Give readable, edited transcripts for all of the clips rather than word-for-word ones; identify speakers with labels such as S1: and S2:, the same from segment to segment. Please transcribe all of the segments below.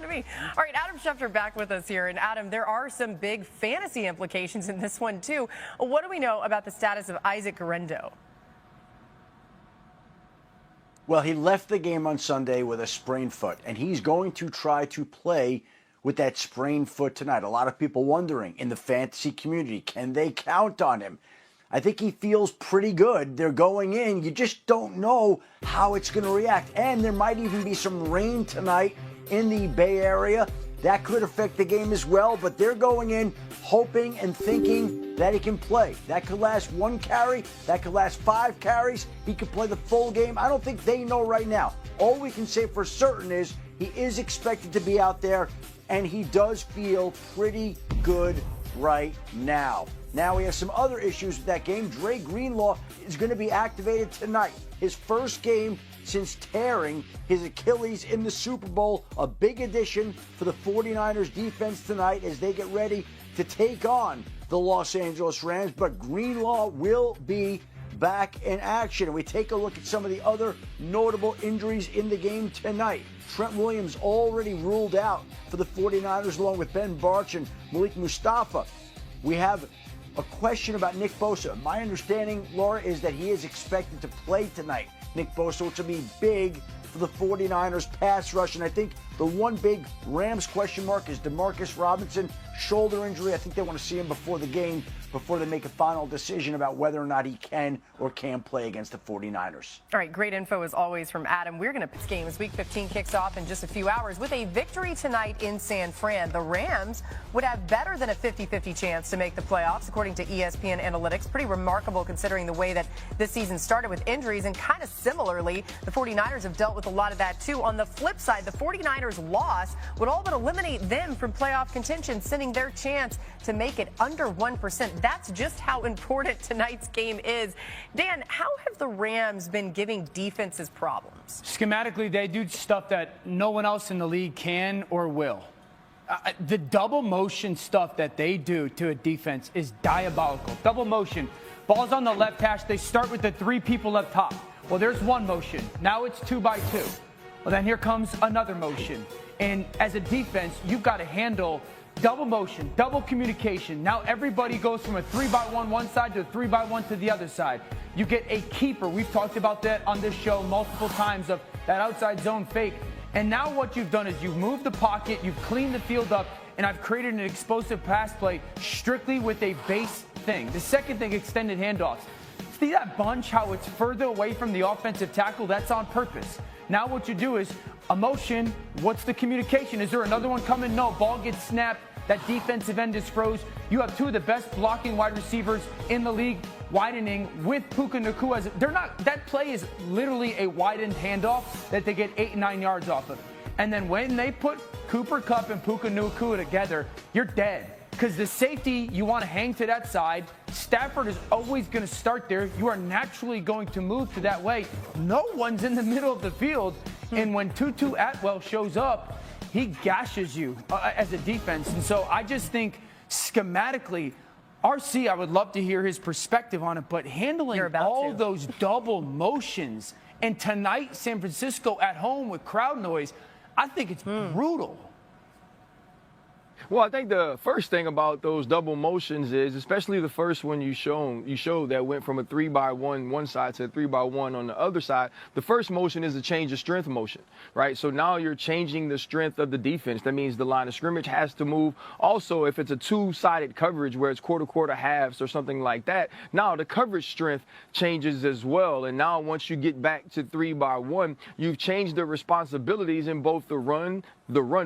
S1: to me. All right, Adam Schefter back with us here. And Adam, there are some big fantasy implications in this one, too. What do we know about the status of Isaac Guerendo?
S2: Well, he left the game on Sunday with a sprained foot, and he's going to try to play with that sprained foot tonight. A lot of people wondering in the fantasy community, can they count on him? I think he feels pretty good. They're going in. You just don't know how it's going to react. And there might even be some rain tonight in the Bay Area. That could affect the game as well, but they're going in hoping and thinking that he can play. That could last 1 carry. That could last 5 carries. He could play the full game. I don't think they know right now. All we can say for certain is he is expected to be out there, and he does feel pretty good right now. Now we have some other issues with that game. Dre Greenlaw is going to be activated tonight. His first game since tearing his Achilles in the Super Bowl. A big addition for the 49ers defense tonight as they get ready to take on the Los Angeles Rams. But Greenlaw will be back in action. And we take a look at some of the other notable injuries in the game tonight. Trent Williams already ruled out for the 49ers along with Ben Barch and Malik Mustafa. We have a question about Nick Bosa. My understanding, Laura, is that he is expected to play tonight. Nick Bosa, which will be big for the 49ers pass rush. And I think the one big Rams question mark is DeMarcus Robinson, shoulder injury. I think they want to see him before the game, before they make a final decision about whether or not he can or can't play against the 49ers.
S1: All right, great info as always from Adam. We're going to pick games. Week 15 kicks off in just a few hours. With a victory tonight in San Fran, the Rams would have better than a 50-50 chance to make the playoffs, according to ESPN Analytics. Pretty remarkable considering the way that this season started with injuries, and kind of similarly, the 49ers have dealt with a lot of that too. On the flip side, the 49ers loss would all but eliminate them from playoff contention, sending their chance to make it under 1%. That's just how important tonight's game is. Dan, how have the Rams been giving defenses problems?
S3: Schematically, they do stuff that no one else in the league can or will. The double motion stuff that they do to a defense is diabolical. Double motion. Ball's on the left hash. They start with the 3 people up top. Well, there's one motion. Now it's 2 by 2. Well, then here comes another motion. And as a defense, you've got to handle double motion, double communication. Now everybody goes from a 3-by-1 one side to a 3-by-1 to the other side. You get a keeper. We've talked about that on this show multiple times, of that outside zone fake. And now what you've done is you've moved the pocket, you've cleaned the field up, and I've created an explosive pass play strictly with a base thing. The second thing, extended handoffs. See that bunch, how it's further away from the offensive tackle? That's on purpose. Now what you do is a motion. What's the communication? Is there another one coming? No. Ball gets snapped. That defensive end is froze. You have 2 of the best blocking wide receivers in the league widening with Puka Nacua. That play is literally a widened handoff that they get 8 and 9 yards off of. And then when they put Cooper Kupp and Puka Nacua together, you're dead. Because the safety, you want to hang to that side. Stafford is always going to start there. You are naturally going to move to that way. No one's in the middle of the field. And when Tutu Atwell shows up, he gashes you as a defense. And so I just think schematically, RC, I would love to hear his perspective on it, but handling all those double motions, and tonight San Francisco at home with crowd noise, I think it's brutal.
S4: Well, I think the first thing about those double motions is, especially the first one you showed that went from a 3-by-1 one side to a 3-by-1 on the other side. The first motion is a change of strength motion, right? So now you're changing the strength of the defense. That means the line of scrimmage has to move. Also, if it's a 2-sided coverage where it's quarter halves or something like that, now the coverage strength changes as well. And now once you get back to 3-by-1, you've changed the responsibilities in both the run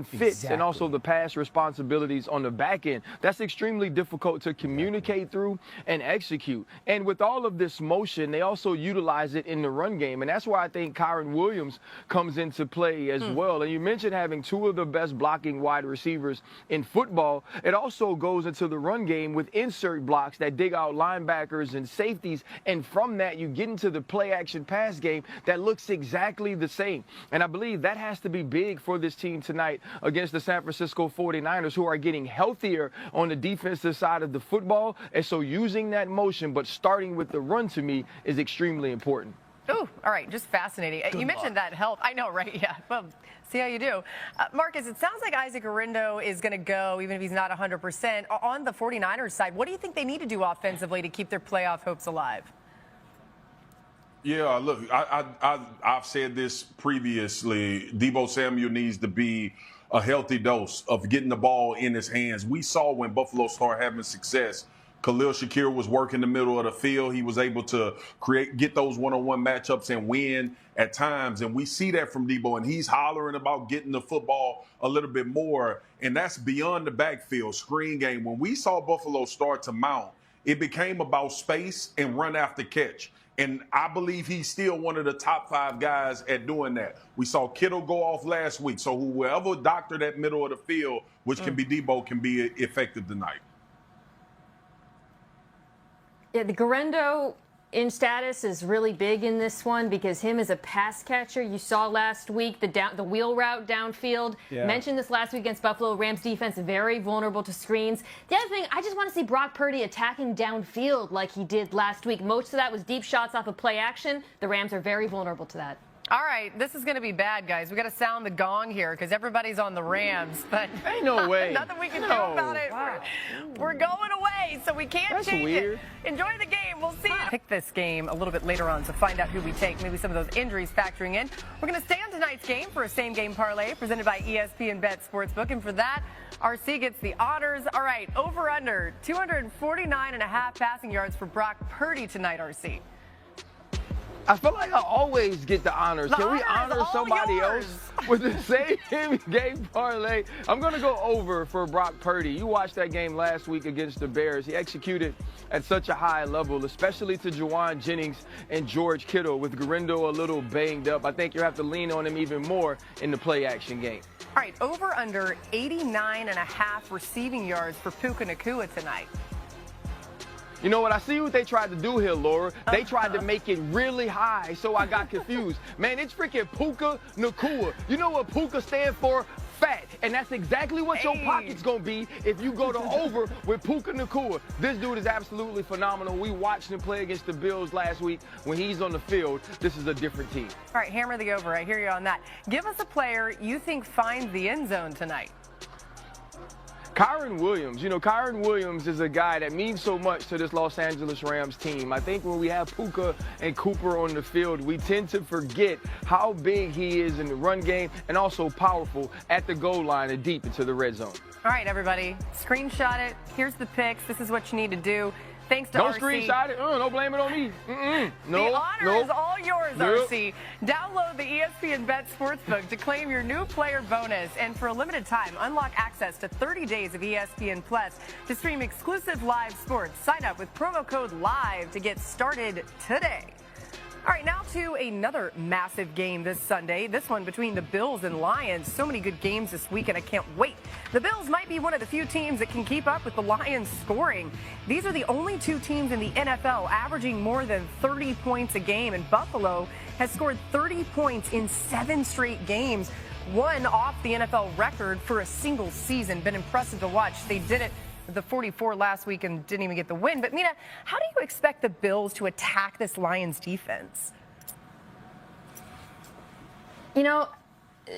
S4: fits and also the pass responsibilities on the back end. That's extremely difficult to communicate through and execute. And with all of this motion, they also utilize it in the run game. And that's why I think Kyron Williams comes into play as well. And you mentioned having 2 of the best blocking wide receivers in football. It also goes into the run game with insert blocks that dig out linebackers and safeties. And from that, you get into the play action pass game that looks exactly the same. And I believe that has to be big for this team tonight against the San Francisco 49ers, who are getting healthier on the defensive side of the football. And so using that motion, but starting with the run, to me, is extremely important.
S1: Ooh, all right, just fascinating. You mentioned that health. I know, right? Yeah. Well, see how you do. Marcus, it sounds like Isaac Orindo is going to go, even if he's not 100%. On the 49ers side, what do you think they need to do offensively to keep their playoff hopes alive?
S5: Yeah, look, I've said this previously. Deebo Samuel needs to be a healthy dose of getting the ball in his hands. We saw when Buffalo started having success, Khalil Shakir was working the middle of the field. He was able to get those one-on-one matchups and win at times. And we see that from Deebo, and he's hollering about getting the football a little bit more. And that's beyond the backfield screen game. When we saw Buffalo start to mount, it became about space and run after catch. And I believe he's still one of the top 5 guys at doing that. We saw Kittle go off last week. So whoever doctor that middle of the field, which can be Deebo, can be effective tonight.
S6: Yeah, the Guerrero in status is really big in this one because him as a pass catcher, you saw last week the wheel route downfield. Yeah. Mentioned this last week against Buffalo. Rams defense very vulnerable to screens. The other thing, I just want to see Brock Purdy attacking downfield like he did last week. Most of that was deep shots off of play action. The Rams are very vulnerable to that.
S1: All right, this is going to be bad, guys. We got to sound the gong here because everybody's on the Rams, but
S4: ain't no way.
S1: Nothing we can do about it.
S6: Wow.
S1: We're going away, so we can't change
S4: weird.
S1: it. Enjoy the game. We'll see you. Pick this game a little bit later on to find out who we take. Maybe some of those injuries factoring in. We're going to stay on tonight's game for a same-game parlay presented by ESPN Bet Sportsbook, and for that, RC gets the honors. All right, over/under 249.5 passing yards for Brock Purdy tonight. RC.
S4: I feel like I always get the honors. Can we honor somebody else with the same game parlay? I'm going to go over for Brock Purdy. You watched that game last week against the Bears. He executed at such a high level, especially to Juwan Jennings and George Kittle. With Guerrero a little banged up, I think you have to lean on him even more in the play-action game.
S1: All right, over/under 89.5 receiving yards for Puka Nacua tonight.
S4: You know what? I see what they tried to do here, Laura. They tried to make it really high, so I got confused. Man, it's freaking Puka Nacua. You know what Puka stands for? Fat. And that's exactly what your pocket's going to be if you go to over with Puka Nacua. This dude is absolutely phenomenal. We watched him play against the Bills last week. When he's on the field, this is a different team.
S1: All right, hammer the over. I hear you on that. Give us a player you think finds the end zone tonight.
S4: Kyren Williams. You know, Kyren Williams is a guy that means so much to this Los Angeles Rams team. I think when we have Puka and Cooper on the field, we tend to forget how big he is in the run game and also powerful at the goal line and deep into the red zone.
S1: All right, everybody, screenshot it. Here's the picks. This is what you need to do. Thanks to
S4: Don't
S1: RC.
S4: Screenshot it. Don't blame it on me. No,
S1: the honor is all yours,
S4: Nope.
S1: RC. Download the ESPN Bet Sportsbook to claim your new player bonus. And for a limited time, unlock access to 30 days of ESPN Plus to stream exclusive live sports. Sign up with promo code LIVE to get started today. All right, now to another massive game this Sunday. This one between the Bills and Lions. So many good games this weekend. I can't wait. The Bills might be one of the few teams that can keep up with the Lions scoring. These are the only 2 teams in the NFL averaging more than 30 points a game. And Buffalo has scored 30 points in 7 straight games. One off the NFL record for a single season. Been impressive to watch. They did it the 44 last week and didn't even get the win. But, Mina, how do you expect the Bills to attack this Lions defense?
S6: You know,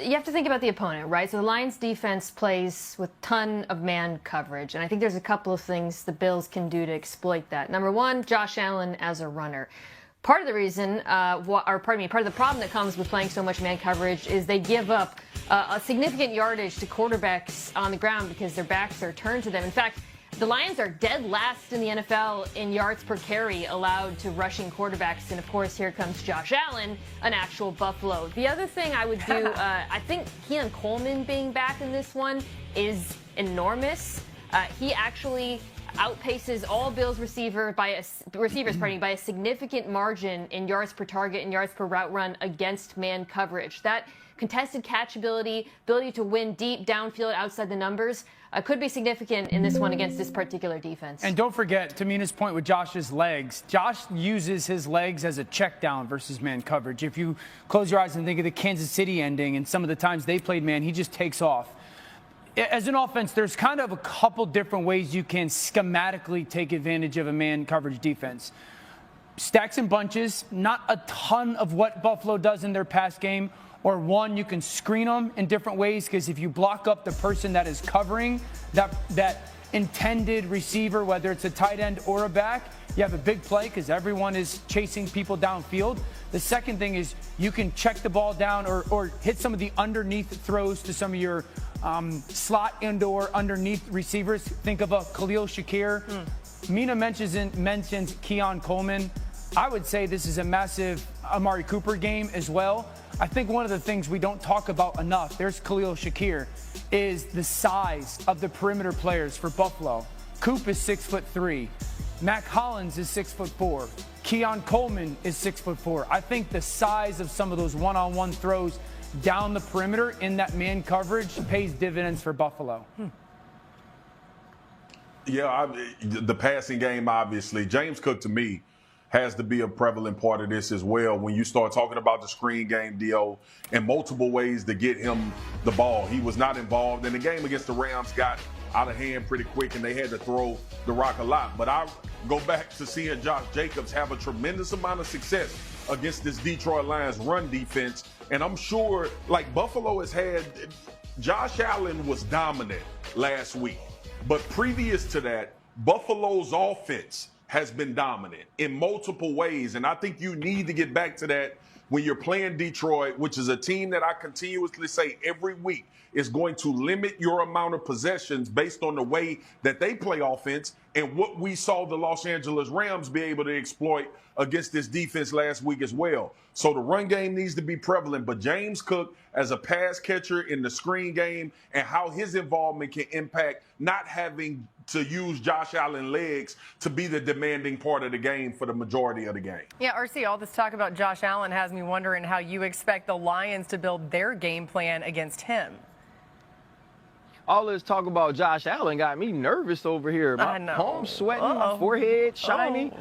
S6: you have to think about the opponent, right? So the Lions defense plays with a ton of man coverage. And I think there's a couple of things the Bills can do to exploit that. Number one, Josh Allen as a runner. Part of the reason, part of the problem that comes with playing so much man coverage is they give up a significant yardage to quarterbacks on the ground because their backs are turned to them. In fact, the Lions are dead last in the NFL in yards per carry allowed to rushing quarterbacks. And, of course, here comes Josh Allen, an actual Buffalo. The other thing I would do, I think Keon Coleman being back in this one is enormous. He actually outpaces all Bills receivers by a significant margin in yards per target and yards per route run against man coverage. That contested catch ability to win deep downfield outside the numbers could be significant in this one against this particular defense.
S3: And don't forget, to Mina's point with Josh's legs, Josh uses his legs as a check down versus man coverage. If you close your eyes and think of the Kansas City ending and some of the times they played man, he just takes off. As an offense, there's kind of a couple different ways you can schematically take advantage of a man coverage defense. stacks and bunches, not a ton of what Buffalo does in their pass game. Or one, you can screen them in different ways, because if you block up the person that is covering that intended receiver, whether it's a tight end or a back, you have a big play because everyone is chasing people downfield. The second thing is you can check the ball down or hit some of the underneath throws to some of your slot and/or underneath receivers. Think of a Khalil Shakir. Mina mentions Keon Coleman. I would say this is a massive Amari Cooper game as well. I think one of the things we don't talk about enough, there's Khalil Shakir, is the size of the perimeter players for Buffalo. Coop is 6'3". Mac Hollins is 6'4". Keon Coleman is 6'4". I think the size of some of those one-on-one throws down the perimeter in that man coverage pays dividends for Buffalo.
S5: Yeah, the passing game, obviously. James Cook, to me, has to be a prevalent part of this as well. When you start talking about the screen game, Dio, and multiple ways to get him the ball. He was not involved. And the game against the Rams got out of hand pretty quick, and they had to throw the rock a lot. But I go back to seeing Josh Jacobs have a tremendous amount of success against this Detroit Lions run defense. And I'm sure, like, Buffalo has had, Josh Allen was dominant last week. But previous to that, Buffalo's offense has been dominant in multiple ways. And I think you need to get back to that when you're playing Detroit, which is a team that I continuously say every week is going to limit your amount of possessions based on the way that they play offense and what we saw the Los Angeles Rams be able to exploit against this defense last week as well. So the run game needs to be prevalent, but James Cook as a pass catcher in the screen game and how his involvement can impact not having to use Josh Allen's legs to be the demanding part of the game for the majority of the game.
S1: Yeah, RC, all this talk about Josh Allen has me wondering how you expect the Lions to build their game plan against him.
S4: All this talk about Josh Allen got me nervous over here. My palms sweating, my forehead shiny.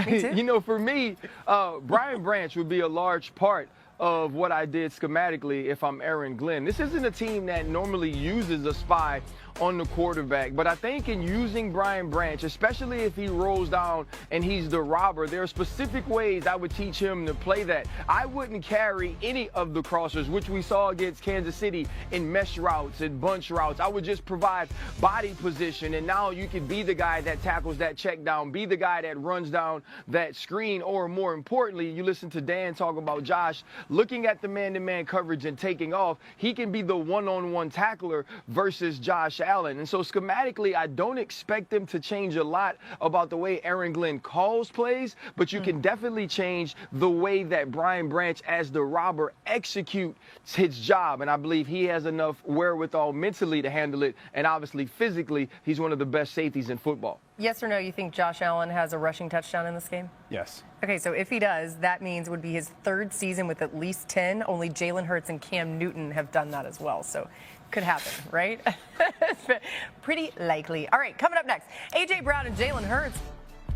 S4: You know, for me, Brian Branch would be a large part of what I did schematically if I'm Aaron Glenn. This isn't a team that normally uses a spy on the quarterback, but I think in using Brian Branch, especially if he rolls down and he's the robber, there are specific ways I would teach him to play that. I wouldn't carry any of the crossers, which we saw against Kansas City in mesh routes and bunch routes. I would just provide body position, and now you could be the guy that tackles that check down, be the guy that runs down that screen, or more importantly, you listen to Dan talk about Josh looking at the man-to-man coverage and taking off. He can be the one-on-one tackler versus Josh Allen. And so schematically, I don't expect them to change a lot about the way Aaron Glenn calls plays, but you can definitely change the way that Brian Branch as the robber executes his job. And I believe he has enough wherewithal mentally to handle it. And obviously physically, he's one of the best safeties in football.
S1: Yes or no, you think Josh Allen has a rushing touchdown in this game?
S3: Yes.
S1: Okay, so if he does, that means it would be his third season with at least 10. Only Jalen Hurts and Cam Newton have done that as well. So could happen, right? Pretty likely. All right, coming up next, A.J. Brown and Jalen Hurts.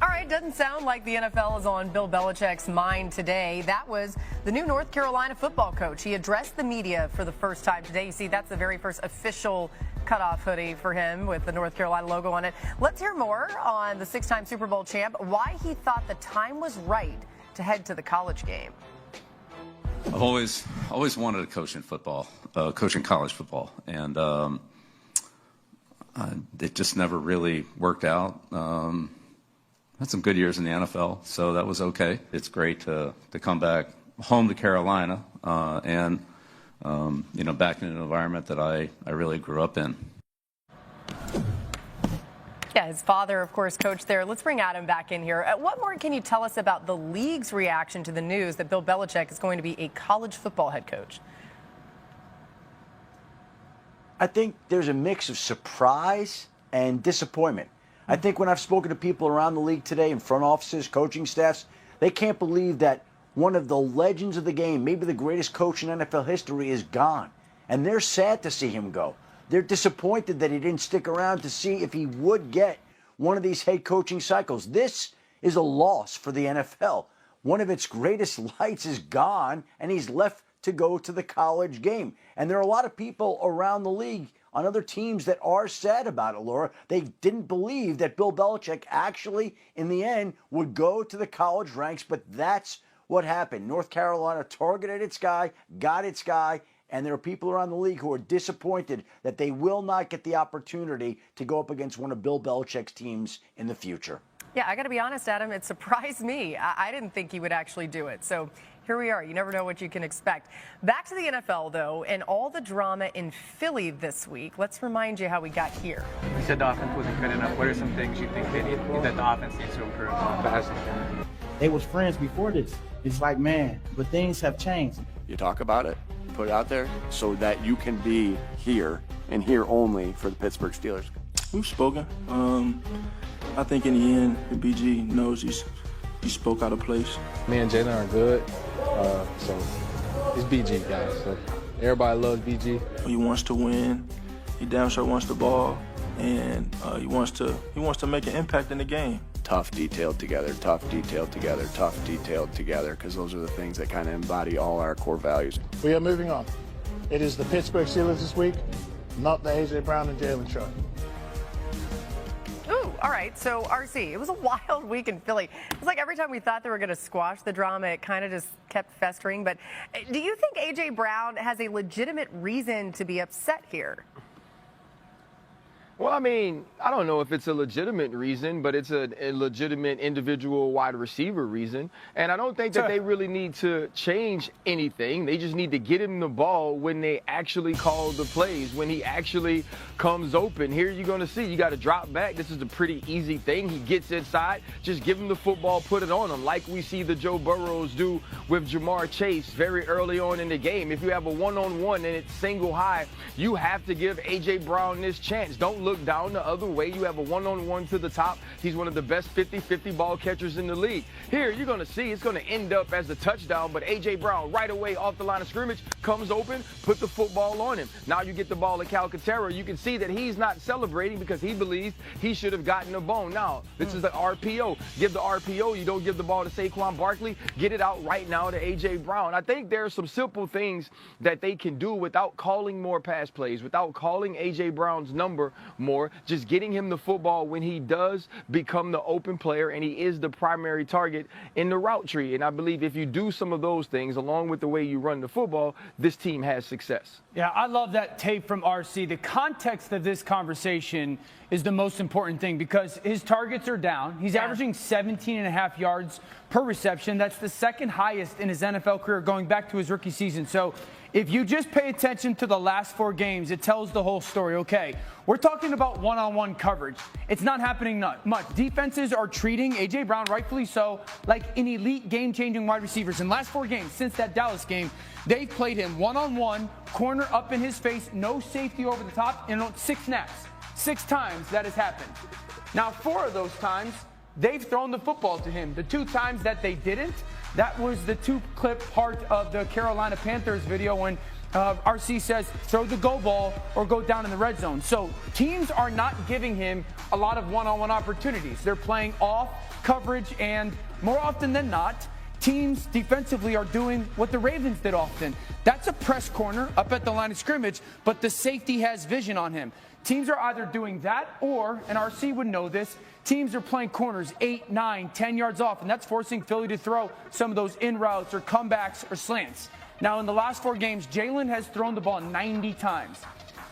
S1: All right, doesn't sound like the NFL is on Bill Belichick's mind today. That was the new North Carolina football coach. He addressed the media for the first time today. You see, that's the very first official cutoff hoodie for him with the North Carolina logo on it. Let's hear more on the six-time Super Bowl champ, why he thought the time was right to head to the college game.
S7: I've always wanted to coach in football, coaching college football, and it just never really worked out. Had some good years in the NFL, so that was okay. It's great to come back home to Carolina and back in an environment that I really grew up in.
S1: Yeah, his father, of course, coached there. Let's bring Adam back in here. What more can you tell us about the league's reaction to the news that Bill Belichick is going to be a college football head coach?
S2: I think there's a mix of surprise and disappointment. I think when I've spoken to people around the league today in front offices, coaching staffs, they can't believe that one of the legends of the game, maybe the greatest coach in NFL history, is gone. And they're sad to see him go. They're disappointed that he didn't stick around to see if he would get one of these head coaching cycles. This is a loss for the NFL. One of its greatest lights is gone, and he's left to go to the college game. And there are a lot of people around the league on other teams that are sad about it, Laura. They didn't believe that Bill Belichick actually, in the end, would go to the college ranks, but that's what happened. North Carolina targeted its guy, got its guy, and there are people around the league who are disappointed that they will not get the opportunity to go up against one of Bill Belichick's teams in the future.
S1: Yeah, I got to be honest, Adam, it surprised me. I didn't think he would actually do it. So here we are. You never know what you can expect. Back to the NFL, though, and all the drama in Philly this week. Let's remind you how we got here.
S8: You said the offense wasn't good enough. What are some things you think that the offense needs to improve?
S9: They was friends before this. It's like, man, but things have changed.
S10: You talk about it, put it out there so that you can be here and here only for the Pittsburgh Steelers.
S11: We've spoken. I think in the end, the BG knows he spoke out of place.
S12: Me and Jalen are good, so it's BG, guys. So everybody loves BG.
S11: He wants to win. He damn sure wants the ball, and he wants to make an impact in the game.
S10: Tough, detailed together, tough, detailed together, tough, detailed together, because those are the things that kind of embody all our core values.
S13: We are moving on. It is the Pittsburgh Steelers this week, not the A.J. Brown and Jalen show.
S1: Ooh, all right. So, RC, it was a wild week in Philly. It was like every time we thought they were going to squash the drama, it kind of just kept festering. But do you think A.J. Brown has a legitimate reason to be upset here?
S4: Well, I mean, I don't know if it's a legitimate reason, but it's a legitimate individual wide receiver reason. And I don't think that they really need to change anything. They just need to get him the ball when they actually call the plays, when he actually comes open. Here you're going to see, you got to drop back. This is a pretty easy thing. He gets inside. Just give him the football, put it on him, like we see the Joe Burrows do with Jamar Chase very early on in the game. If you have a one-on-one and it's single high, you have to give A.J. Brown this chance. Don't look down the other way. You have a one-on-one to the top. He's one of the best 50-50 ball catchers in the league. Here, you're going to see it's going to end up as a touchdown, but A.J. Brown right away off the line of scrimmage comes open, put the football on him. Now you get the ball to Calcaterra. You can see that he's not celebrating because he believes he should have gotten a bone. Now, this is the RPO. Give the RPO. You don't give the ball to Saquon Barkley. Get it out right now to A.J. Brown. I think there are some simple things that they can do without calling more pass plays, without calling A.J. Brown's number more, just getting him the football when he does become the open player and he is the primary target in the route tree. And I believe if you do some of those things along with the way you run the football, this team has success.
S3: Yeah, I love that tape from RC. The context of this conversation is the most important thing because his targets are down. He's averaging 17.5 yards per reception. That's the second highest in his NFL career going back to his rookie season. So if you just pay attention to the last 4 games, it tells the whole story. Okay, we're talking about one-on-one coverage. It's not happening much. Defenses are treating A.J. Brown, rightfully so, like an elite game-changing wide receivers. In the last 4 games, since that Dallas game, they've played him one-on-one, corner up in his face, no safety over the top, and 6 snaps. 6 times that has happened. Now, 4 of those times, they've thrown the football to him. The 2 times that they didn't, that was the 2-clip part of the Carolina Panthers video when RC says throw the go ball or go down in the red zone. So teams are not giving him a lot of one-on-one opportunities. They're playing off coverage, and more often than not, teams defensively are doing what the Ravens did often. That's a press corner up at the line of scrimmage, but the safety has vision on him. Teams are either doing that or, and RC would know this, teams are playing corners 8, 9, 10 yards off, and that's forcing Philly to throw some of those in routes or comebacks or slants. Now, in the last 4 games, Jalen has thrown the ball 90 times.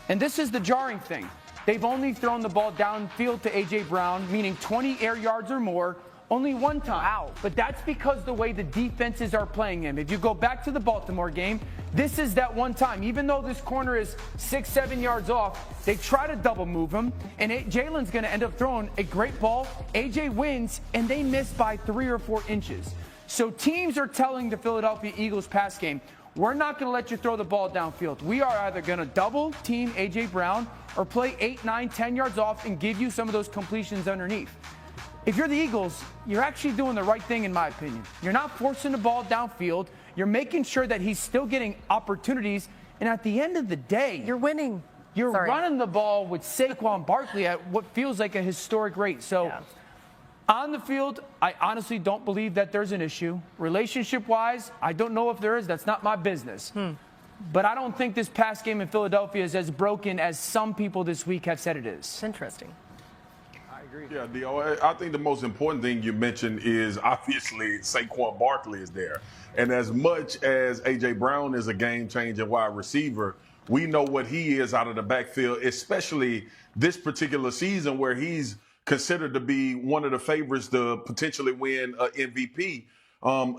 S3: And this is the jarring thing. They've only thrown the ball downfield to A.J. Brown, meaning 20 air yards or more, only 1 time. Wow. But that's because the way the defenses are playing him. If you go back to the Baltimore game, this is that 1 time. Even though this corner is 6, 7 yards off, they try to double move him, and Jalen's going to end up throwing a great ball. A.J. wins, and they miss by 3 or 4 inches. So teams are telling the Philadelphia Eagles pass game, we're not going to let you throw the ball downfield. We are either going to double team A.J. Brown or play 8, 9, 10 yards off and give you some of those completions underneath. If you're the Eagles, you're actually doing the right thing, in my opinion. You're not forcing the ball downfield. You're making sure that he's still getting opportunities. And at the end of the day,
S1: you're winning.
S3: You're running the ball with Saquon Barkley at what feels like a historic rate. So on the field, I honestly don't believe that there's an issue. Relationship-wise, I don't know if there is. That's not my business. but I don't think this past game in Philadelphia is as broken as some people this week have said it is.
S1: It's interesting.
S5: Yeah, Dio, I think the most important thing you mentioned is obviously Saquon Barkley is there. And as much as A.J. Brown is a game-changing wide receiver, we know what he is out of the backfield, especially this particular season where he's considered to be one of the favorites to potentially win an MVP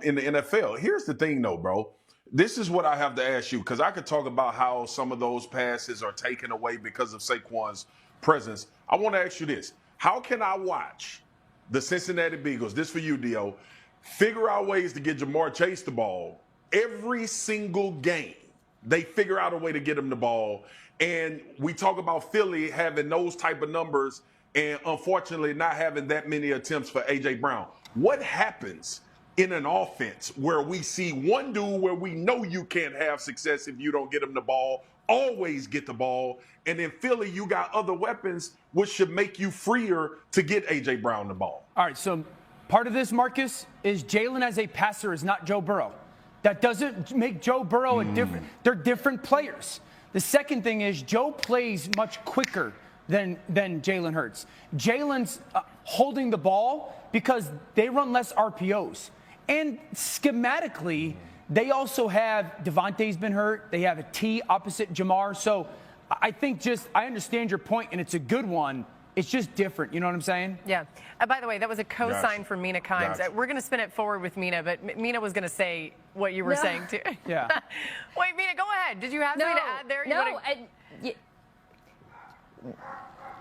S5: in the NFL. Here's the thing, though, bro. This is what I have to ask you, because I could talk about how some of those passes are taken away because of Saquon's presence. I want to ask you this. How can I watch the Cincinnati Bengals, this for you, Dio, figure out ways to get Jamar Chase the ball every single game? They figure out a way to get him the ball. And we talk about Philly having those type of numbers and unfortunately not having that many attempts for A.J. Brown. What happens in an offense where we see one dude where we know you can't have success if you don't get him the ball, always get the ball, and in Philly you got other weapons which should make you freer to get A.J. Brown the ball?
S3: All right, so part of this, Marcus, is Jalen as a passer is not Joe Burrow. That doesn't make Joe Burrow a different. They're different players. The second thing is Joe plays much quicker than Jalen Hurts. Jalen's holding the ball because they run less RPOs. And schematically, they also have Devontae's been hurt. They have a T opposite Jamar. So I think I understand your point, and it's a good one. It's just different. You know what I'm saying?
S1: Yeah. By the way, that was a co-sign from Mina Kimes.
S5: Gotcha.
S1: We're going to spin it forward with Mina, but Mina was going to say what you were saying, too.
S3: Yeah.
S1: Wait, Mina, go ahead. Did you have something to add there?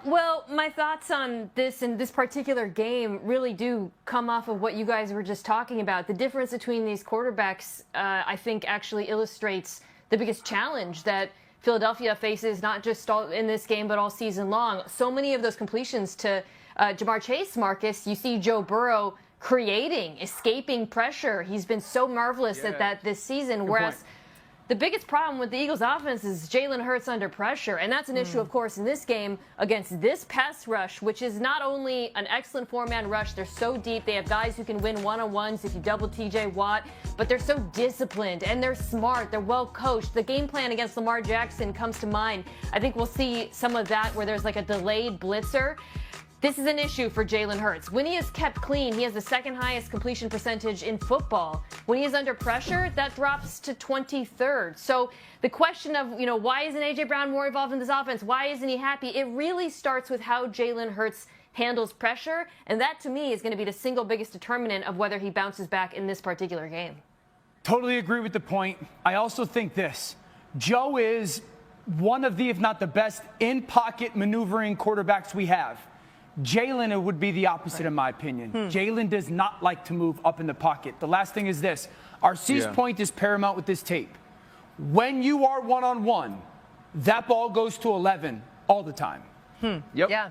S6: Well, my thoughts on this and this particular game really do come off of what you guys were just talking about. The difference between these quarterbacks, I think, actually illustrates the biggest challenge that Philadelphia faces, not just in this game, but all season long. So many of those completions to Jamar Chase, Marcus, you see Joe Burrow creating, escaping pressure. He's been so marvelous at that this season, whereas the biggest problem with the Eagles' offense is Jalen Hurts under pressure, and that's an issue, of course, in this game against this pass rush, which is not only an excellent four-man rush, they're so deep, they have guys who can win one-on-ones if you double T.J. Watt, but they're so disciplined, and they're smart, they're well-coached. The game plan against Lamar Jackson comes to mind. I think we'll see some of that where there's like a delayed blitzer. This is an issue for Jalen Hurts. When he is kept clean, he has the second highest completion percentage in football. When he is under pressure, that drops to 23rd. So the question of, why isn't A.J. Brown more involved in this offense? Why isn't he happy? It really starts with how Jalen Hurts handles pressure. And that, to me, is going to be the single biggest determinant of whether he bounces back in this particular game.
S3: Totally agree with the point. I also think this. Joe is one of the, if not the best, in-pocket maneuvering quarterbacks we have. Jalen would be the opposite, in my opinion. Jalen does not like to move up in the pocket. The last thing is this. RC's point is paramount with this tape. When you are one-on-one, that ball goes to 11 all the time.
S1: Yep. Yeah.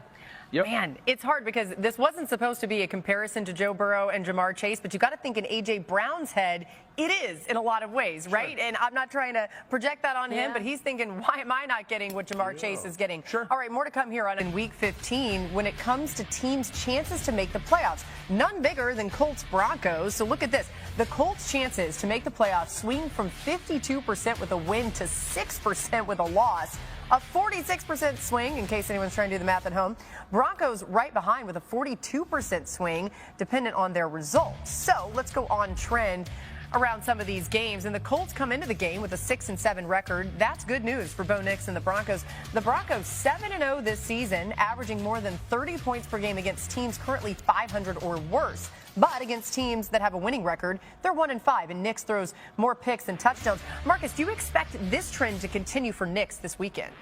S1: Yep. Man, it's hard because this wasn't supposed to be a comparison to Joe Burrow and Jamar Chase, but you got to think in A.J. Brown's head, it is in a lot of ways, right? And I'm not trying to project that on him, but he's thinking, why am I not getting what Jamar Chase is getting? All right, more to come here on in Week 15 when it comes to teams' chances to make the playoffs. None bigger than Colts Broncos. So look at this. The Colts' chances to make the playoffs swing from 52% with a win to 6% with a loss. A 46% swing, in case anyone's trying to do the math at home. Broncos right behind with a 42% swing, dependent on their results. So let's go on trend around some of these games. And the Colts come into the game with a 6-7 record. That's good news for Bo Nix and the Broncos. The Broncos 7-0 this season, averaging more than 30 points per game against teams currently 500 or worse. But against teams that have a winning record, they're 1-5, and Nix throws more picks than touchdowns. Marcus, do you expect this trend to continue for Nix this weekend?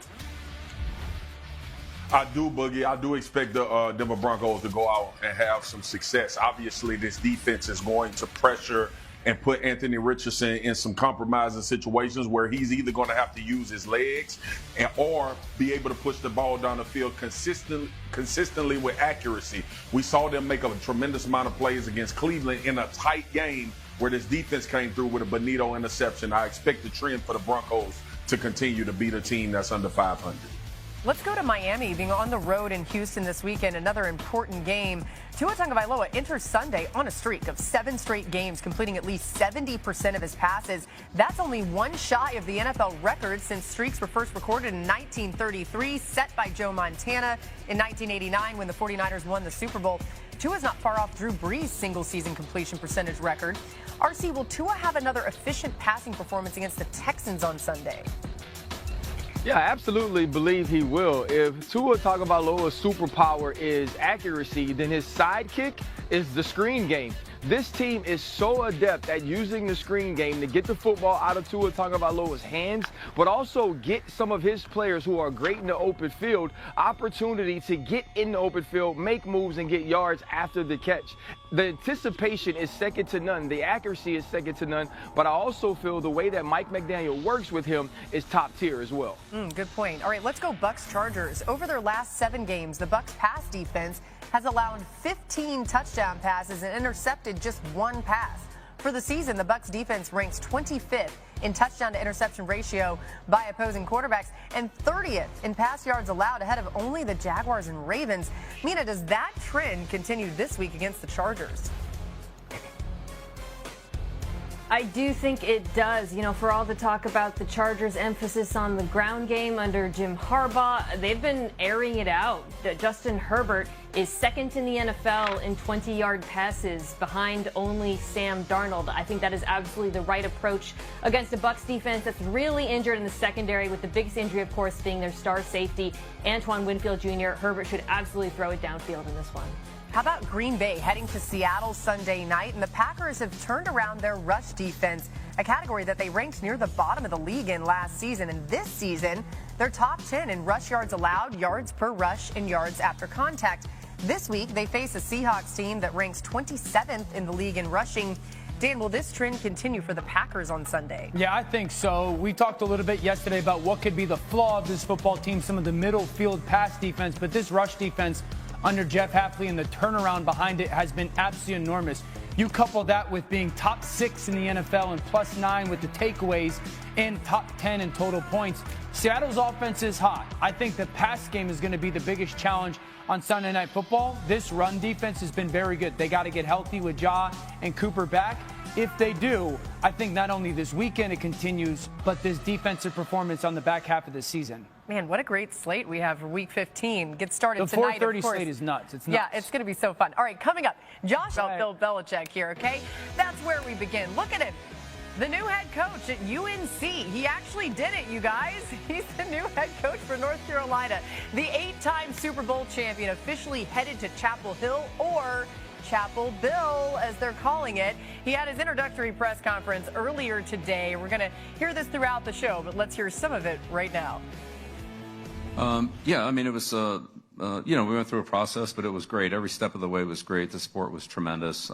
S5: I do, Boogie. I do expect the Denver Broncos to go out and have some success. Obviously, this defense is going to pressure and put Anthony Richardson in some compromising situations where he's either going to have to use his legs or be able to push the ball down the field consistently with accuracy. We saw them make a tremendous amount of plays against Cleveland in a tight game where this defense came through with a Bonito interception. I expect the trend for the Broncos to continue to beat a team that's under 500.
S1: Let's go to Miami, being on the road in Houston this weekend. Another important game. Tua Tagovailoa enters Sunday on a streak of 7 straight games, completing at least 70% of his passes. That's only one shy of the NFL record since streaks were first recorded in 1933, set by Joe Montana in 1989 when the 49ers won the Super Bowl. Tua's not far off Drew Brees' single-season completion percentage record. RC, will Tua have another efficient passing performance against the Texans on Sunday?
S4: Yeah, I absolutely believe he will. If Tua Tagovailoa's superpower is accuracy, then his sidekick is the screen game. This team is so adept at using the screen game to get the football out of Tua Tagovailoa's hands, but also get some of his players who are great in the open field opportunity to get in the open field, make moves, and get yards after the catch. The anticipation is second to none. The accuracy is second to none. But I also feel the way that Mike McDaniel works with him is top tier as well.
S1: Good point. All right, let's go Bucs Chargers. Over their last 7 games, the Bucs pass defense has allowed 15 touchdown passes and intercepted just 1 pass. For the season, the Bucs defense ranks 25th in touchdown to interception ratio by opposing quarterbacks and 30th in pass yards allowed, ahead of only the Jaguars and Ravens. Mina, does that trend continue this week against the Chargers?
S6: I do think it does. You know, for all the talk about the Chargers' emphasis on the ground game under Jim Harbaugh, they've been airing it out. Justin Herbert is second in the NFL in 20-yard passes, behind only Sam Darnold. I think that is absolutely the right approach against a Bucs defense that's really injured in the secondary, with the biggest injury, of course, being their star safety, Antoine Winfield Jr. Herbert should absolutely throw it downfield in this one.
S1: How about Green Bay heading to Seattle Sunday night? And the Packers have turned around their rush defense, a category that they ranked near the bottom of the league in last season. And this season, they're top 10 in rush yards allowed, yards per rush, and yards after contact. This week, they face a Seahawks team that ranks 27th in the league in rushing. Dan, will this trend continue for the Packers on Sunday?
S3: Yeah, I think so. We talked a little bit yesterday about what could be the flaw of this football team, some of the middle field pass defense, but this rush defense under Jeff Hafley and the turnaround behind it has been absolutely enormous. You couple that with being top 6 in the NFL and +9 with the takeaways and top 10 in total points. Seattle's offense is hot. I think the pass game is going to be the biggest challenge on Sunday Night Football. This run defense has been very good. They got to get healthy with Ja and Cooper back. If they do, I think not only this weekend it continues, but this defensive performance on the back half of the season.
S1: Man, what a great slate we have for Week 15. Get started
S3: the
S1: tonight, of
S3: 4:30
S1: course.
S3: slate is nuts. It's nuts.
S1: Yeah, it's going to be so fun. All right, coming up, Josh Bill Belichick here, okay? That's where we begin. Look at him. The new head coach at UNC. He actually did it, you guys. He's the new head coach for North Carolina. The 8-time Super Bowl champion officially headed to Chapel Hill, or Chapel Bill, as they're calling it. He had his introductory press conference earlier today. We're going to hear this throughout the show, but let's hear some of it right now.
S7: Yeah, I mean, it was, you know, we went through a process, but it was great. Every step of the way was great. The support was tremendous.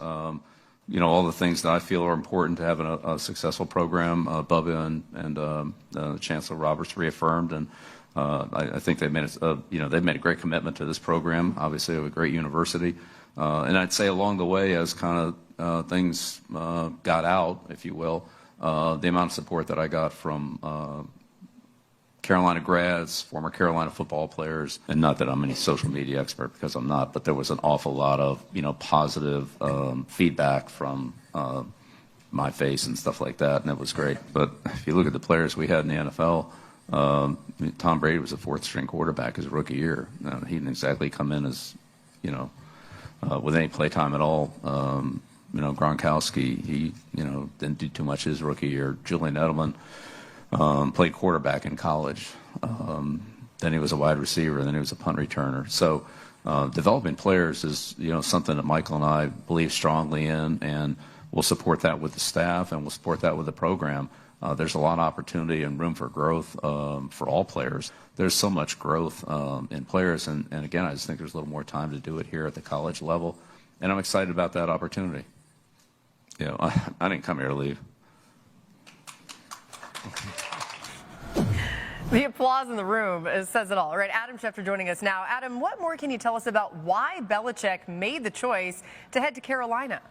S7: You know, all the things that I feel are important to having a successful program, Bubba and Chancellor Roberts reaffirmed. And I think they've made, you know, they've made a great commitment to this program, obviously a great university. And I'd say along the way, as kind of things got out, if you will, the amount of support that I got from Carolina grads, former Carolina football players, and not that I'm any social media expert, because I'm not, but there was an awful lot of, you know, positive feedback from my face and stuff like that, and it was great. But if you look at the players we had in the NFL, Tom Brady was a 4th-string quarterback his rookie year. He didn't exactly come in as, you know, with any play time at all. You know, Gronkowski, he, you know, didn't do too much his rookie year. Julian Edelman played quarterback in college. Then he was a wide receiver, then he was a punt returner. So developing players is, you know, something that Michael and I believe strongly in, and we'll support that with the staff and we'll support that with the program. There's a lot of opportunity and room for growth for all players. There's so much growth in players, and again, I just think there's a little more time to do it here at the college level, and I'm excited about that opportunity. You know, I didn't come here to leave.
S1: The applause in the room says it all. All right, Adam Schefter joining us now. Adam, what more can you tell us about why Belichick made the choice to head to Carolina?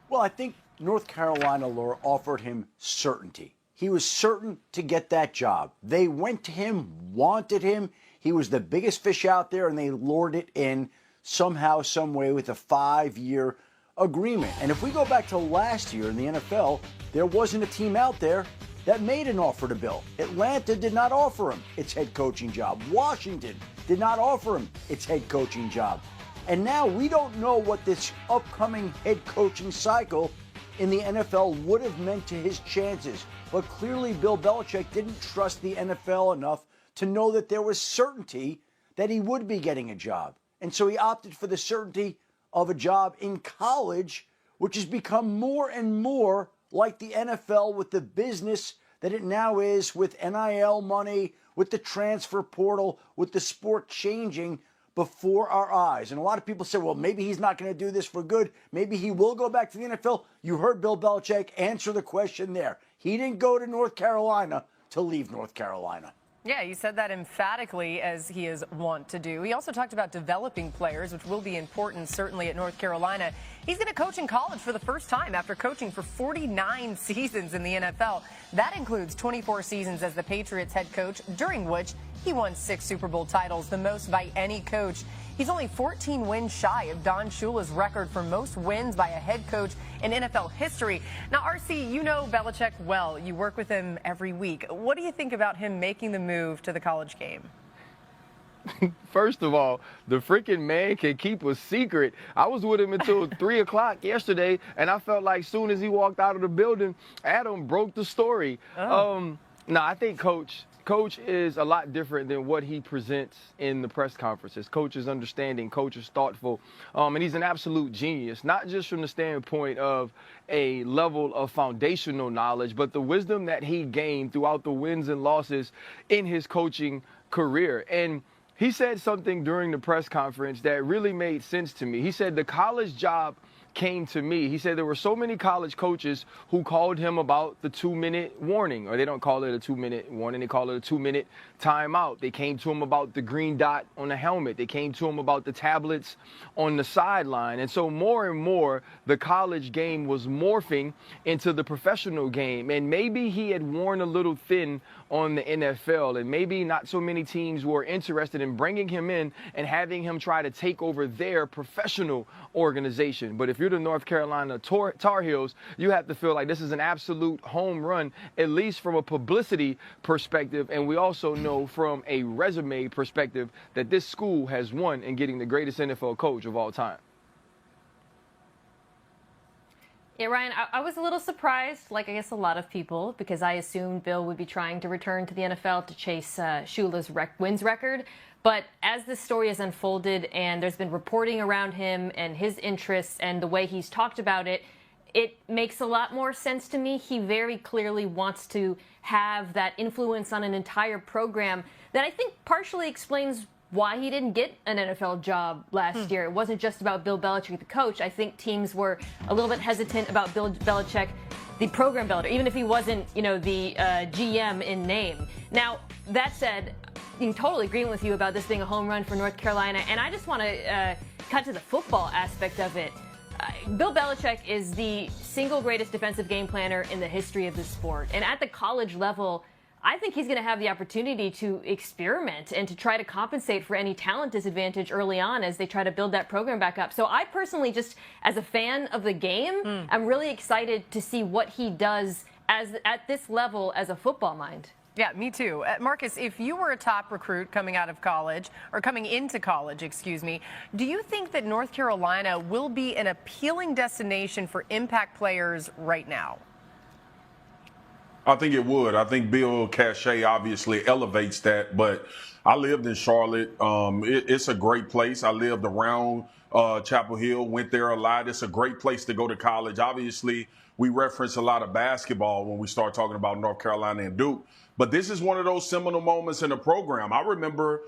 S2: Well, I think North Carolina, Laura, offered him certainty. he was certain to get that job. They went to him, wanted him. He was the biggest fish out there, and they lured it in somehow, some way with a 5-year agreement. And if we go back to last year in the NFL, there wasn't a team out there that made an offer to Bill. Atlanta did not offer him its head coaching job. Washington did not offer him its head coaching job. And now we don't know what this upcoming head coaching cycle in the NFL would have meant to his chances. But clearly Bill Belichick didn't trust the NFL enough to know that there was certainty that he would be getting a job. And so he opted for the certainty of a job in college, which has become more and more like the NFL with the business that it now is, with NIL money, with the transfer portal, with the sport changing before our eyes. And a lot of people say, well, maybe he's not going to do this for good. Maybe he will go back to the NFL. You heard Bill Belichick answer the question there. He didn't go to North Carolina to leave North Carolina.
S1: Yeah, he said that emphatically, as he is wont to do. He also talked about developing players, which will be important, certainly at North Carolina. He's going to coach in college for the first time after coaching for 49 seasons in the NFL. That includes 24 seasons as the Patriots head coach, during which he won 6 Super Bowl titles, the most by any coach. He's only 14 wins shy of Don Shula's record for most wins by a head coach in NFL history. Now, RC, you know Belichick well. You work with him every week. What do you think about him making the move to the college game?
S4: First of all, the freaking man can keep a secret. I was with him until 3 o'clock yesterday, and I felt like as soon as he walked out of the building, Adam broke the story. No, I think Coach is a lot different than what he presents in the press conferences. Coach is understanding, Coach is thoughtful, and he's an absolute genius, not just from the standpoint of a level of foundational knowledge, but the wisdom that he gained throughout the wins and losses in his coaching career. And he said something during the press conference that really made sense to me. He said the college job came to me. He said there were so many college coaches who called him about the 2-minute warning, or they don't call it a 2-minute warning, they call it a 2-minute timeout. They came to him about the green dot on the helmet. They came to him about the tablets on the sideline. And so more and more, the college game was morphing into the professional game. And maybe he had worn a little thin on the NFL, and maybe not so many teams were interested in bringing him in and having him try to take over their professional organization. But if you're the North Carolina Tar Heels, you have to feel like this is an absolute home run, at least from a publicity perspective. And we also know from a resume perspective that this school has won in getting the greatest NFL coach of all time.
S6: Yeah, Ryan, I was a little surprised, like I guess a lot of people, because I assumed Bill would be trying to return to the NFL to chase Shula's wins record. But as this story has unfolded and there's been reporting around him and his interests and the way he's talked about it, it makes a lot more sense to me. He very clearly wants to have that influence on an entire program that I think partially explains why he didn't get an NFL job last year. It wasn't just about Bill Belichick, the coach. I think teams were a little bit hesitant about Bill Belichick, the program builder, even if he wasn't, the GM in name. Now, that said, I'm totally agreeing with you about this being a home run for North Carolina, and I just want to cut to the football aspect of it. Bill Belichick is the single greatest defensive game planner in the history of the sport, and at the college level, I think he's going to have the opportunity to experiment and to try to compensate for any talent disadvantage early on as they try to build that program back up. So I personally, just as a fan of the game, I'm really excited to see what he does at this level as a football mind.
S1: Yeah, me too. Marcus, if you were a top recruit coming out of college, or coming into college, excuse me, do you think that North Carolina will be an appealing destination for impact players right now?
S5: I think it would. I think Bill Cachet obviously elevates that, but I lived in Charlotte. It's a great place. I lived around Chapel Hill, went there a lot. It's a great place to go to college. Obviously, we reference a lot of basketball when we start talking about North Carolina and Duke, but this is one of those seminal moments in the program. I remember,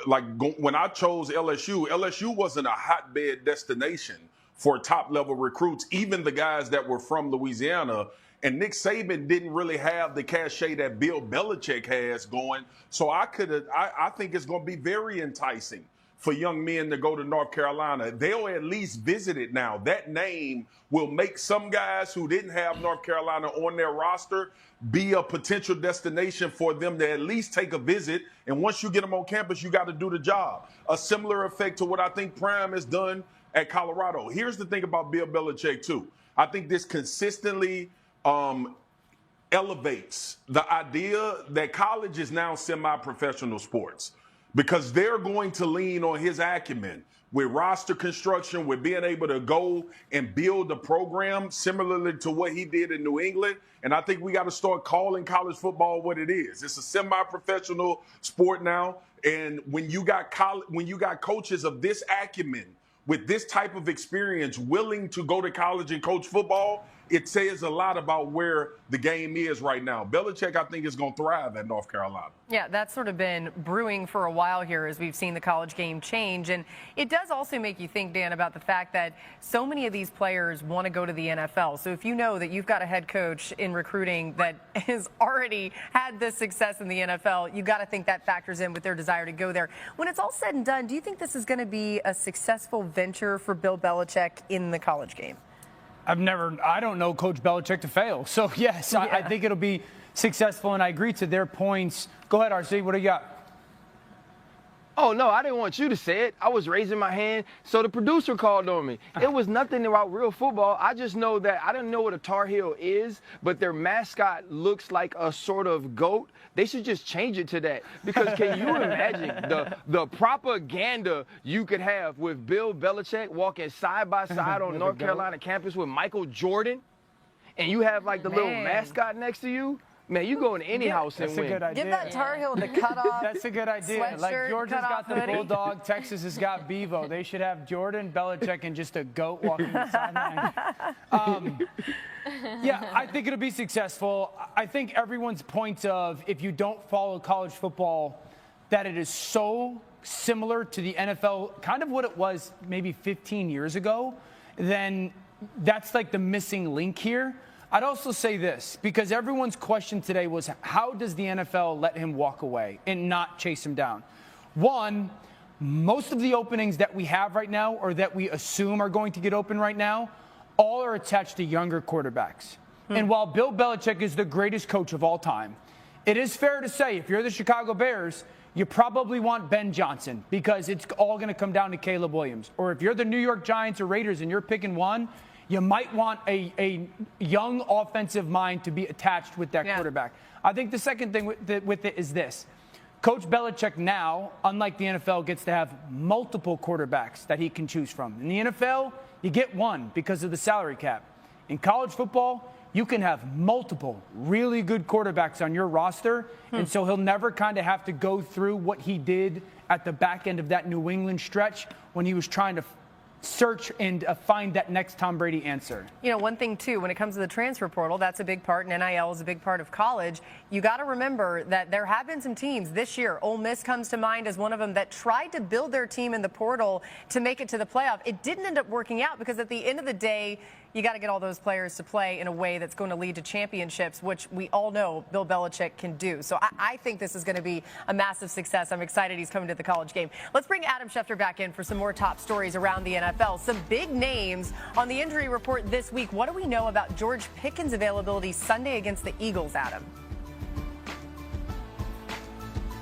S5: when I chose LSU wasn't a hotbed destination for top-level recruits, even the guys that were from Louisiana. And Nick Saban didn't really have the cachet that Bill Belichick has going. So I think it's going to be very enticing for young men to go to North Carolina. They'll at least visit it now. That name will make some guys who didn't have North Carolina on their roster be a potential destination for them to at least take a visit. And once you get them on campus, you got to do the job. A similar effect to what I think Prime has done at Colorado. Here's the thing about Bill Belichick, too. I think this consistently elevates the idea that college is now semi-professional sports, because they're going to lean on his acumen with roster construction, with being able to go and build a program similarly to what he did in New England. And I think we got to start calling college football what it is. It's a semi-professional sport now. And when you got coaches of this acumen with this type of experience willing to go to college and coach football, it says a lot about where the game is right now. Belichick, I think, is going to thrive at North Carolina.
S1: Yeah, that's sort of been brewing for a while here as we've seen the college game change. And it does also make you think, Dan, about the fact that so many of these players want to go to the NFL. So if you know that you've got a head coach in recruiting that has already had this success in the NFL, you got to think that factors in with their desire to go there. When it's all said and done, do you think this is going to be a successful venture for Bill Belichick in the college game?
S3: I don't know Coach Belichick to fail. So, yes, yeah. I think it'll be successful, and I agree to their points. Go ahead, RC. What do you got?
S4: Oh, no, I didn't want you to say it. I was raising my hand, so the producer called on me. It was nothing about real football. I just know that I didn't know what a Tar Heel is, but their mascot looks like a sort of goat. They should just change it to that. Because can you imagine the propaganda you could have with Bill Belichick walking side by side on North Carolina campus with Michael Jordan, and you have like the little mascot next to you? Man, you go in any house and win.
S3: That's a good idea.
S1: Give that Tar Heel the cutoff.
S3: That's a good idea. Like Georgia's got the Bulldog, Texas has got Bevo. They should have Jordan, Belichick, and just a goat walking the sideline. Yeah, I think it'll be successful. I think everyone's point of, if you don't follow college football, that it is so similar to the NFL, kind of what it was maybe 15 years ago, then that's like the missing link here. I'd also say this, because everyone's question today was, how does the NFL let him walk away and not chase him down? One, most of the openings that we have right now, or that we assume are going to get open right now, all are attached to younger quarterbacks. And while Bill Belichick is the greatest coach of all time, it is fair to say, if you're the Chicago Bears, you probably want Ben Johnson, because it's all going to come down to Caleb Williams. Or if you're the New York Giants or Raiders and you're picking one, you might want a young offensive mind to be attached with that quarterback. I think the second thing with it is this. Coach Belichick now, unlike the NFL, gets to have multiple quarterbacks that he can choose from. In the NFL, you get one because of the salary cap. In college football, you can have multiple really good quarterbacks on your roster, and so he'll never kind of have to go through what he did at the back end of that New England stretch when he was trying to search and find that next Tom Brady answer.
S1: You know, one thing, too, when it comes to the transfer portal, that's a big part, and NIL is a big part of college. You got to remember that there have been some teams this year. Ole Miss comes to mind as one of them that tried to build their team in the portal to make it to the playoff. It didn't end up working out because at the end of the day, you got to get all those players to play in a way that's going to lead to championships, which we all know Bill Belichick can do. So I think this is going to be a massive success. I'm excited he's coming to the college game. Let's bring Adam Schefter back in for some more top stories around the NFL. Some big names on the injury report this week. What do we know about George Pickens' availability Sunday against the Eagles, Adam?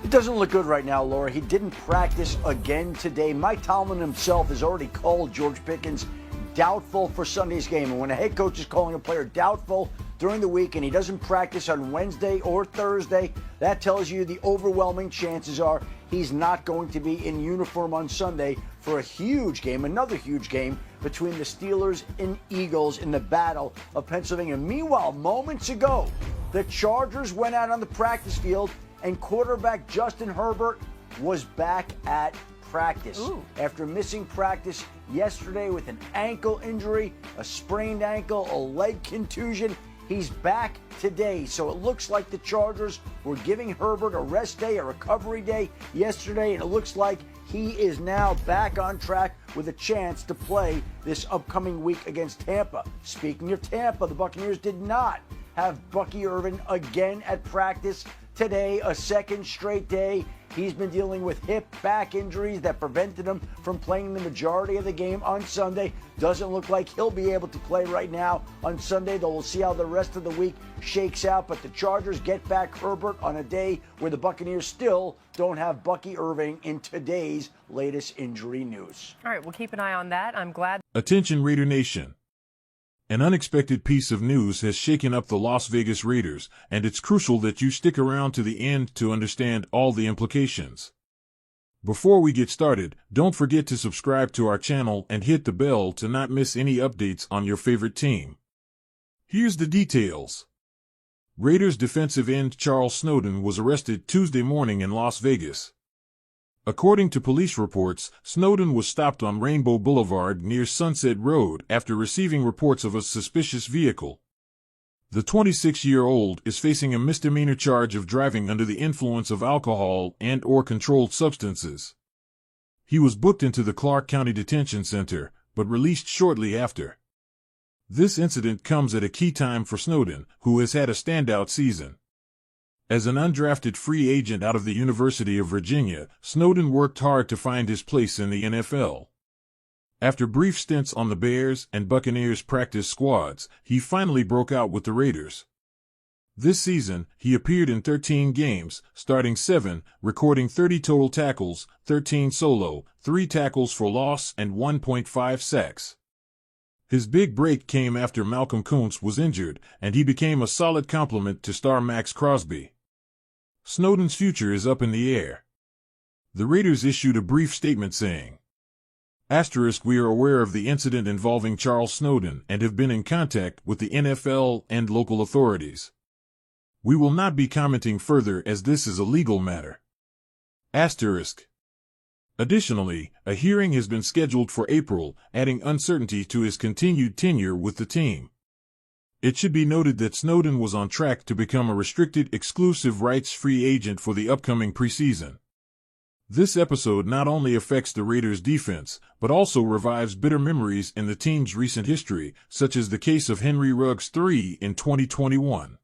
S2: It doesn't look good right now, Laura. He didn't practice again today. Mike Tomlin himself has already called George Pickens doubtful for Sunday's game. And when a head coach is calling a player doubtful during the week and he doesn't practice on Wednesday or Thursday, that tells you the overwhelming chances are he's not going to be in uniform on Sunday for a huge game, another huge game between the Steelers and Eagles in the Battle of Pennsylvania. Meanwhile, moments ago, the Chargers went out on the practice field and quarterback Justin Herbert was back at practice. After missing practice yesterday with an ankle injury, a sprained ankle, a leg contusion. He's back today. So it looks like the Chargers were giving Herbert a rest day, a recovery day yesterday, and it looks like he is now back on track with a chance to play this upcoming week against Tampa. Speaking of Tampa, the Buccaneers did not have Bucky Irvin again at practice today, a second straight day. He's been dealing with hip, back injuries that prevented him from playing the majority of the game on Sunday. Doesn't look like he'll be able to play right now on Sunday, though we'll see how the rest of the week shakes out. But the Chargers get back Herbert on a day where the Buccaneers still don't have Bucky Irving in today's latest injury news.
S1: All right, we'll keep an eye on that. I'm glad.
S14: Attention Raider Nation. An unexpected piece of news has shaken up the Las Vegas Raiders, and it's crucial that you stick around to the end to understand all the implications. Before we get started, don't forget to subscribe to our channel and hit the bell to not miss any updates on your favorite team. Here's the details. Raiders defensive end Charles Snowden was arrested Tuesday morning in Las Vegas. According to police reports, Snowden was stopped on Rainbow Boulevard near Sunset Road after receiving reports of a suspicious vehicle. The 26-year-old is facing a misdemeanor charge of driving under the influence of alcohol and/or controlled substances. He was booked into the Clark County Detention Center, but released shortly after. This incident comes at a key time for Snowden, who has had a standout season. As an undrafted free agent out of the University of Virginia, Snowden worked hard to find his place in the NFL. After brief stints on the Bears and Buccaneers practice squads, he finally broke out with the Raiders. This season, he appeared in 13 games, starting 7, recording 30 total tackles, 13 solo, 3 tackles for loss, and 1.5 sacks. His big break came after Malcolm Kuntz was injured, and he became a solid complement to star Max Crosby. Snowden's future is up in the air. The Raiders issued a brief statement saying, "We are aware of the incident involving Charles Snowden and have been in contact with the NFL and local authorities. We will not be commenting further as this is a legal matter." Additionally, a hearing has been scheduled for April, adding uncertainty to his continued tenure with the team. It should be noted that Snowden was on track to become a restricted exclusive rights free agent for the upcoming preseason. This episode not only affects the Raiders' defense, but also revives bitter memories in the team's recent history, such as the case of Henry Ruggs III in 2021.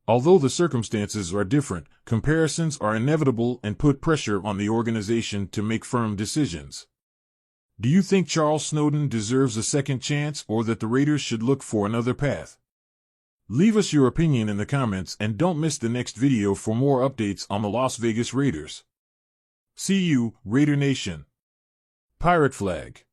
S14: Although the circumstances are different, comparisons are inevitable and put pressure on the organization to make firm decisions. Do you think Charles Snowden deserves a second chance or that the Raiders should look for another path? Leave us your opinion in the comments and don't miss the next video for more updates on the Las Vegas Raiders. See you, Raider Nation. Pirate flag.